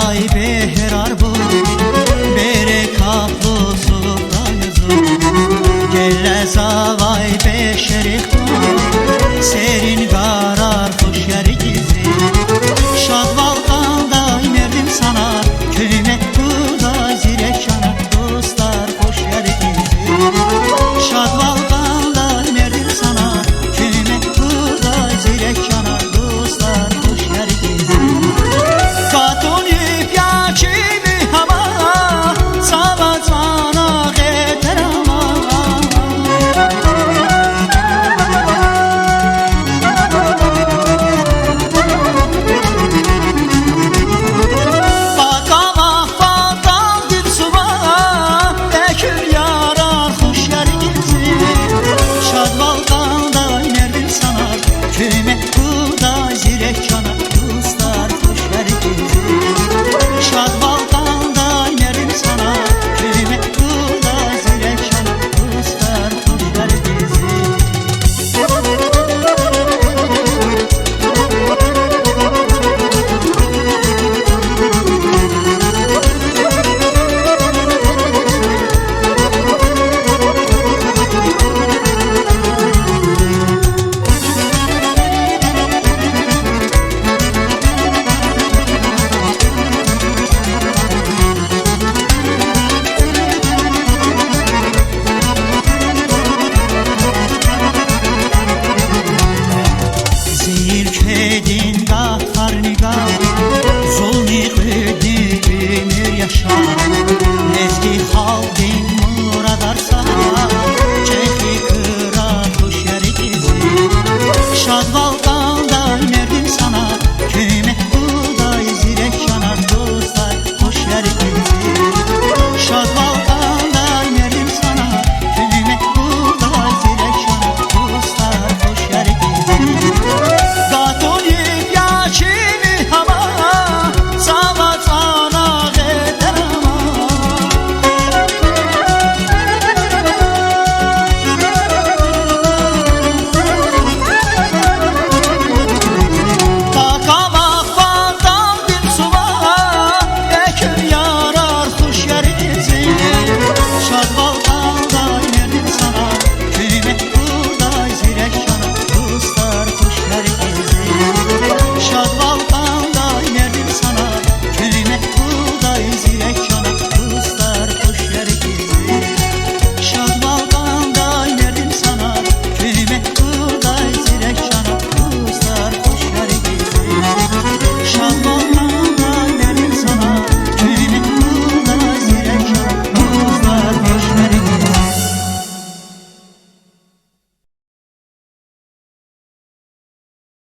vay behrar bu bere kaplı sultanızı gelle zavay beşerik serin karar hoş yer gizi şadval kanday merdim sana köyme kuda zirek yana dostlar hoş yer gizi şadval kanday merdim sana köyme kuda zirek yana dostlar hoş yer gizi katon ip ya çimi hava sabazana geter ama kedin gafar nigar zulmi kıdimir yaşar nezgi haldin muradarsa çeki kıra hoş yer gizi şadval